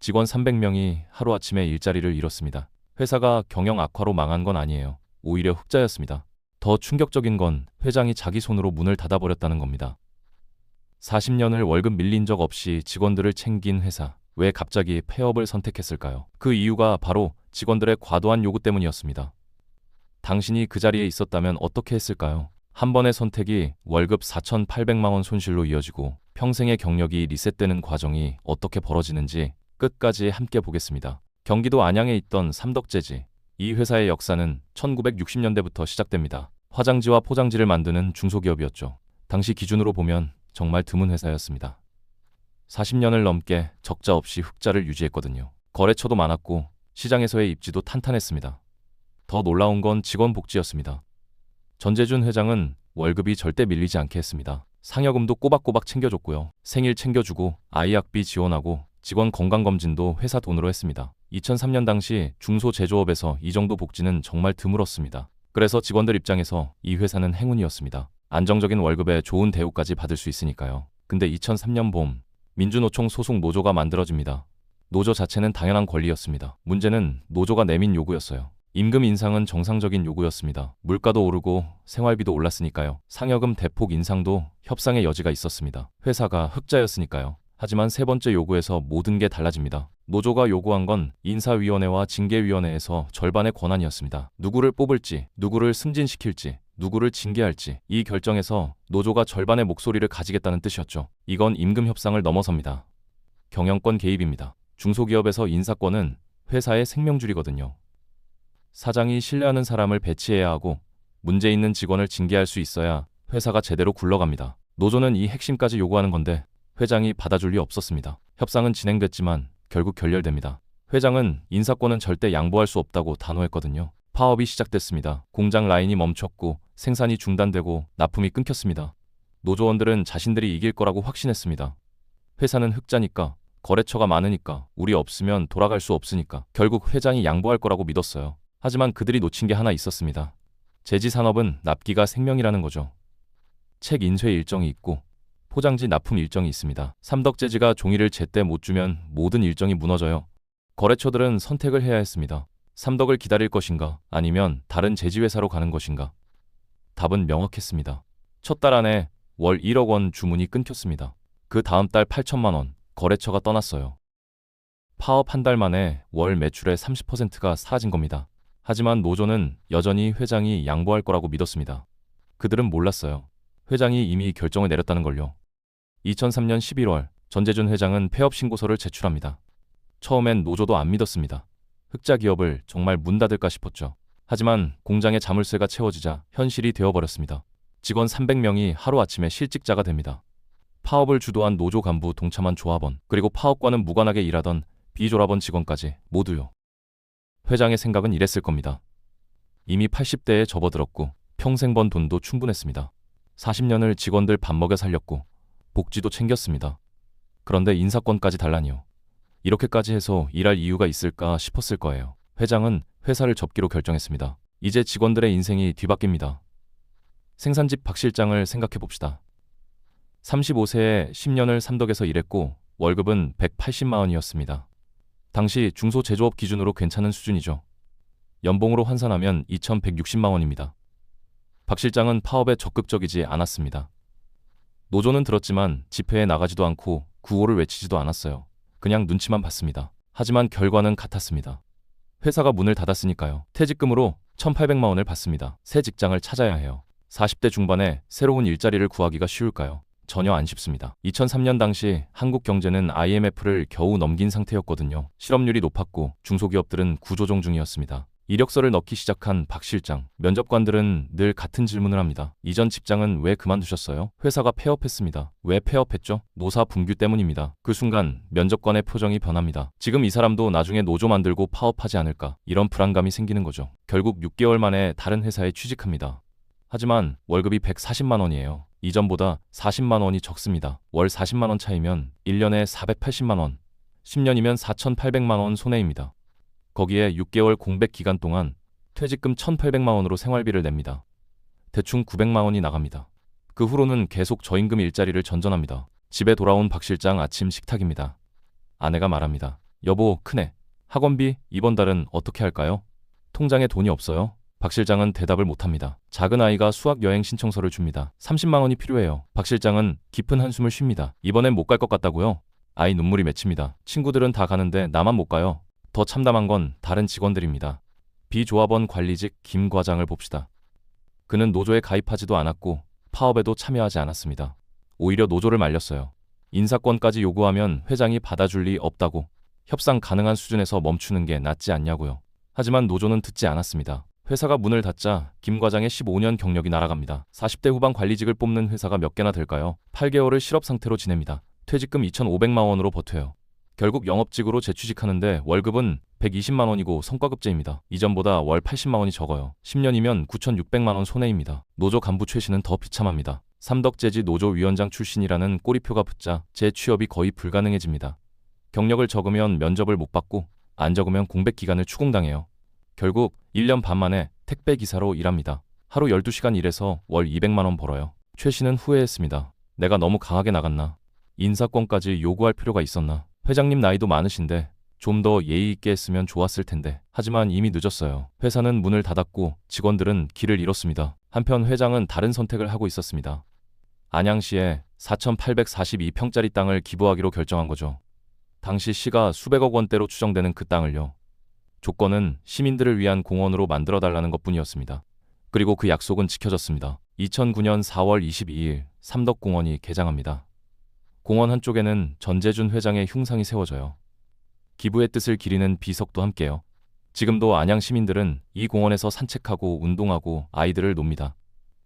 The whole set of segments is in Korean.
직원 300명이 하루아침에 일자리를 잃었습니다. 회사가 경영 악화로 망한 건 아니에요. 오히려 흑자였습니다. 더 충격적인 건 회장이 자기 손으로 문을 닫아버렸다는 겁니다. 40년을 월급 밀린 적 없이 직원들을 챙긴 회사. 왜 갑자기 폐업을 선택했을까요? 그 이유가 바로 직원들의 과도한 요구 때문이었습니다. 당신이 그 자리에 있었다면 어떻게 했을까요? 한 번의 선택이 월급 4,800만 원 손실로 이어지고 평생의 경력이 리셋되는 과정이 어떻게 벌어지는지 끝까지 함께 보겠습니다. 경기도 안양에 있던 삼덕재지. 이 회사의 역사는 1960년대부터 시작됩니다. 화장지와 포장지를 만드는 중소기업이었죠. 당시 기준으로 보면 정말 드문 회사였습니다. 40년을 넘게 적자 없이 흑자를 유지했거든요. 거래처도 많았고 시장에서의 입지도 탄탄했습니다. 더 놀라운 건 직원 복지였습니다. 전재준 회장은 월급이 절대 밀리지 않게 했습니다. 상여금도 꼬박꼬박 챙겨줬고요. 생일 챙겨주고 아이 학비 지원하고 직원 건강검진도 회사 돈으로 했습니다. 2003년 당시 중소제조업에서 이 정도 복지는 정말 드물었습니다. 그래서 직원들 입장에서 이 회사는 행운이었습니다. 안정적인 월급에 좋은 대우까지 받을 수 있으니까요. 근데 2003년 봄 민주노총 소속 노조가 만들어집니다. 노조 자체는 당연한 권리였습니다. 문제는 노조가 내민 요구였어요. 임금 인상은 정상적인 요구였습니다. 물가도 오르고 생활비도 올랐으니까요. 상여금 대폭 인상도 협상의 여지가 있었습니다. 회사가 흑자였으니까요. 하지만 세 번째 요구에서 모든 게 달라집니다. 노조가 요구한 건 인사위원회와 징계위원회에서 절반의 권한이었습니다. 누구를 뽑을지, 누구를 승진시킬지, 누구를 징계할지 이 결정에서 노조가 절반의 목소리를 가지겠다는 뜻이었죠. 이건 임금 협상을 넘어섭니다. 경영권 개입입니다. 중소기업에서 인사권은 회사의 생명줄이거든요. 사장이 신뢰하는 사람을 배치해야 하고 문제 있는 직원을 징계할 수 있어야 회사가 제대로 굴러갑니다. 노조는 이 핵심까지 요구하는 건데 회장이 받아줄 리 없었습니다. 협상은 진행됐지만 결국 결렬됩니다. 회장은 인사권은 절대 양보할 수 없다고 단호했거든요. 파업이 시작됐습니다. 공장 라인이 멈췄고 생산이 중단되고 납품이 끊겼습니다. 노조원들은 자신들이 이길 거라고 확신했습니다. 회사는 흑자니까, 거래처가 많으니까, 우리 없으면 돌아갈 수 없으니까 결국 회장이 양보할 거라고 믿었어요. 하지만 그들이 놓친 게 하나 있었습니다. 제지산업은 납기가 생명이라는 거죠. 책 인쇄 일정이 있고 포장지 납품 일정이 있습니다. 삼덕재지가 종이를 제때 못 주면 모든 일정이 무너져요. 거래처들은 선택을 해야 했습니다. 삼덕을 기다릴 것인가 아니면 다른 제지회사로 가는 것인가. 답은 명확했습니다. 첫 달 안에 월 1억 원 주문이 끊겼습니다. 그 다음 달 8천만 원 거래처가 떠났어요. 파업 한 달 만에 월 매출의 30%가 사라진 겁니다. 하지만 노조는 여전히 회장이 양보할 거라고 믿었습니다. 그들은 몰랐어요. 회장이 이미 결정을 내렸다는 걸요. 2003년 11월 전재준 회장은 폐업 신고서를 제출합니다. 처음엔 노조도 안 믿었습니다. 흑자 기업을 정말 문 닫을까 싶었죠. 하지만 공장의 자물쇠가 채워지자 현실이 되어버렸습니다. 직원 300명이 하루아침에 실직자가 됩니다. 파업을 주도한 노조 간부, 동참한 조합원, 그리고 파업과는 무관하게 일하던 비조합원 직원까지 모두요. 회장의 생각은 이랬을 겁니다. 이미 80대에 접어들었고 평생 번 돈도 충분했습니다. 40년을 직원들 밥 먹여 살렸고 복지도 챙겼습니다. 그런데 인사권까지 달라니요. 이렇게까지 해서 일할 이유가 있을까 싶었을 거예요. 회장은 회사를 접기로 결정했습니다. 이제 직원들의 인생이 뒤바뀝니다. 생산직 박 실장을 생각해 봅시다. 35세에 10년을 삼덕에서 일했고 월급은 180만 원이었습니다. 당시 중소제조업 기준으로 괜찮은 수준이죠. 연봉으로 환산하면 2,160만 원입니다. 박 실장은 파업에 적극적이지 않았습니다. 노조는 들었지만 집회에 나가지도 않고 구호를 외치지도 않았어요. 그냥 눈치만 봤습니다. 하지만 결과는 같았습니다. 회사가 문을 닫았으니까요. 퇴직금으로 1,800만 원을 받습니다. 새 직장을 찾아야 해요. 40대 중반에 새로운 일자리를 구하기가 쉬울까요? 전혀 안 쉽습니다. 2003년 당시 한국 경제는 IMF를 겨우 넘긴 상태였거든요. 실업률이 높았고 중소기업들은 구조조 중이었습니다. 이력서를 넣기 시작한 박 실장. 면접관들은 늘 같은 질문을 합니다. 이전 직장은 왜 그만두셨어요? 회사가 폐업했습니다. 왜 폐업했죠? 노사 분규 때문입니다. 그 순간 면접관의 표정이 변합니다. 지금 이 사람도 나중에 노조 만들고 파업하지 않을까, 이런 불안감이 생기는 거죠. 결국 6개월 만에 다른 회사에 취직합니다. 하지만 월급이 140만 원이에요. 이전보다 40만 원이 적습니다. 월 40만 원 차이면 1년에 480만 원, 10년이면 4,800만 원 손해입니다. 거기에 6개월 공백 기간 동안 퇴직금 1,800만 원으로 생활비를 냅니다. 대충 900만 원이 나갑니다. 그 후로는 계속 저임금 일자리를 전전합니다. 집에 돌아온 박 실장 아침 식탁입니다. 아내가 말합니다. 여보, 큰애. 학원비 이번 달은 어떻게 할까요? 통장에 돈이 없어요. 박 실장은 대답을 못합니다. 작은 아이가 수학 여행 신청서를 줍니다. 30만 원이 필요해요. 박 실장은 깊은 한숨을 쉽니다. 이번엔 못 갈 것 같다고요? 아이 눈물이 맺힙니다. 친구들은 다 가는데 나만 못 가요. 더 참담한 건 다른 직원들입니다. 비조합원 관리직 김 과장을 봅시다. 그는 노조에 가입하지도 않았고 파업에도 참여하지 않았습니다. 오히려 노조를 말렸어요. 인사권까지 요구하면 회장이 받아줄 리 없다고, 협상 가능한 수준에서 멈추는 게 낫지 않냐고요. 하지만 노조는 듣지 않았습니다. 회사가 문을 닫자 김 과장의 15년 경력이 날아갑니다. 40대 후반 관리직을 뽑는 회사가 몇 개나 될까요? 8개월을 실업 상태로 지냅니다. 퇴직금 2,500만 원으로 버텨요. 결국 영업직으로 재취직하는데 월급은 120만 원이고 성과급제입니다. 이전보다 월 80만 원이 적어요. 10년이면 9,600만 원 손해입니다. 노조 간부 최 씨는 더 비참합니다. 삼덕재지 노조 위원장 출신이라는 꼬리표가 붙자 재취업이 거의 불가능해집니다. 경력을 적으면 면접을 못 받고 안 적으면 공백 기간을 추궁당해요. 결국 1년 반 만에 택배 기사로 일합니다. 하루 12시간 일해서 월 200만 원 벌어요. 최 씨는 후회했습니다. 내가 너무 강하게 나갔나? 인사권까지 요구할 필요가 있었나? 회장님 나이도 많으신데 좀 더 예의 있게 했으면 좋았을 텐데. 하지만 이미 늦었어요. 회사는 문을 닫았고 직원들은 길을 잃었습니다. 한편 회장은 다른 선택을 하고 있었습니다. 안양시에 4,842평짜리 땅을 기부하기로 결정한 거죠. 당시 시가 수백억 원대로 추정되는 그 땅을요. 조건은 시민들을 위한 공원으로 만들어달라는 것뿐이었습니다. 그리고 그 약속은 지켜졌습니다. 2009년 4월 22일 삼덕공원이 개장합니다. 공원 한쪽에는 전재준 회장의 흉상이 세워져요. 기부의 뜻을 기리는 비석도 함께요. 지금도 안양 시민들은 이 공원에서 산책하고 운동하고 아이들을 놉니다.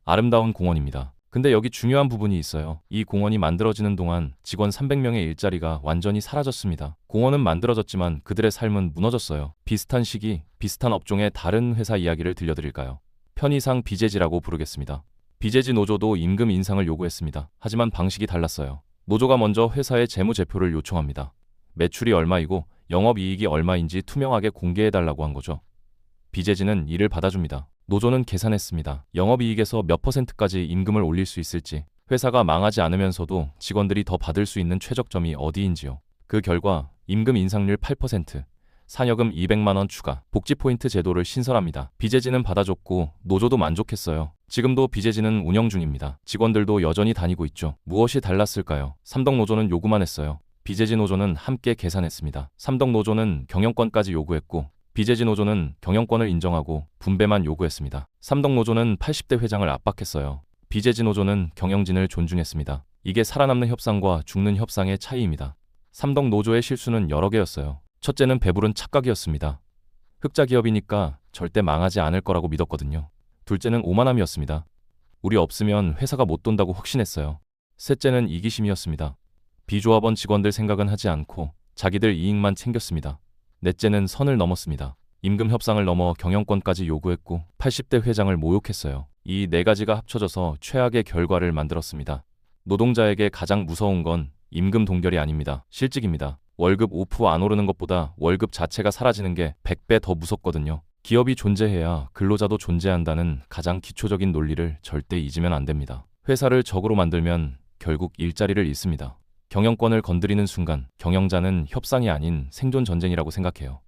아름다운 공원입니다. 근데 여기 중요한 부분이 있어요. 이 공원이 만들어지는 동안 직원 300명의 일자리가 완전히 사라졌습니다. 공원은 만들어졌지만 그들의 삶은 무너졌어요. 비슷한 시기, 비슷한 업종의 다른 회사 이야기를 들려드릴까요? 편의상 비제지라고 부르겠습니다. 비제지 노조도 임금 인상을 요구했습니다. 하지만 방식이 달랐어요. 노조가 먼저 회사의 재무제표를 요청합니다. 매출이 얼마이고 영업이익이 얼마인지 투명하게 공개해달라고 한 거죠. 비제지는 이를 받아줍니다. 노조는 계산했습니다. 영업이익에서 몇 %까지 임금을 올릴 수 있을지, 회사가 망하지 않으면서도 직원들이 더 받을 수 있는 최적점이 어디인지요. 그 결과 임금 인상률 8%, 산여금 200만 원 추가, 복지 포인트 제도를 신설합니다. 비제지는 받아줬고 노조도 만족했어요. 지금도 비제지는 운영 중입니다. 직원들도 여전히 다니고 있죠. 무엇이 달랐을까요? 삼덕노조는 요구만 했어요. 비제지 노조는 함께 계산했습니다. 삼덕노조는 경영권까지 요구했고 비제지 노조는 경영권을 인정하고 분배만 요구했습니다. 삼덕노조는 80대 회장을 압박했어요. 비제지 노조는 경영진을 존중했습니다. 이게 살아남는 협상과 죽는 협상의 차이입니다. 삼덕노조의 실수는 여러 개였어요. 첫째는 배부른 착각이었습니다. 흑자 기업이니까 절대 망하지 않을 거라고 믿었거든요. 둘째는 오만함이었습니다. 우리 없으면 회사가 못 돈다고 확신했어요. 셋째는 이기심이었습니다. 비조합원 직원들 생각은 하지 않고 자기들 이익만 챙겼습니다. 넷째는 선을 넘었습니다. 임금 협상을 넘어 경영권까지 요구했고 80대 회장을 모욕했어요. 이 네 가지가 합쳐져서 최악의 결과를 만들었습니다. 노동자에게 가장 무서운 건 임금 동결이 아닙니다. 실직입니다. 월급 5% 안 오르는 것보다 월급 자체가 사라지는 게 100배 더 무섭거든요. 기업이 존재해야 근로자도 존재한다는 가장 기초적인 논리를 절대 잊으면 안 됩니다. 회사를 적으로 만들면 결국 일자리를 잃습니다. 경영권을 건드리는 순간 경영자는 협상이 아닌 생존 전쟁이라고 생각해요.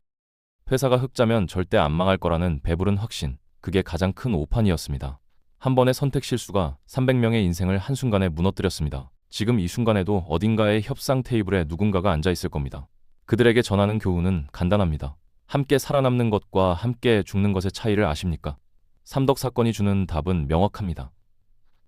회사가 흑자면 절대 안 망할 거라는 배부른 확신, 그게 가장 큰 오판이었습니다. 한 번의 선택 실수가 300명의 인생을 한순간에 무너뜨렸습니다. 지금 이 순간에도 어딘가의 협상 테이블에 누군가가 앉아 있을 겁니다. 그들에게 전하는 교훈은 간단합니다. 함께 살아남는 것과 함께 죽는 것의 차이를 아십니까? 삼덕 사건이 주는 답은 명확합니다.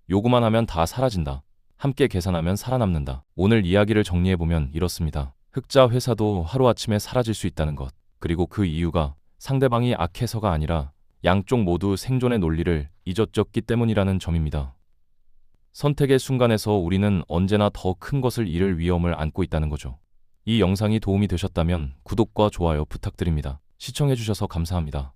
요구만 하면 다 사라진다. 함께 계산하면 살아남는다. 오늘 이야기를 정리해보면 이렇습니다. 흑자 회사도 하루아침에 사라질 수 있다는 것. 그리고 그 이유가 상대방이 악해서가 아니라 양쪽 모두 생존의 논리를 잊었었기 때문이라는 점입니다. 선택의 순간에서 우리는 언제나 더 큰 것을 잃을 위험을 안고 있다는 거죠. 이 영상이 도움이 되셨다면 구독과 좋아요 부탁드립니다. 시청해주셔서 감사합니다.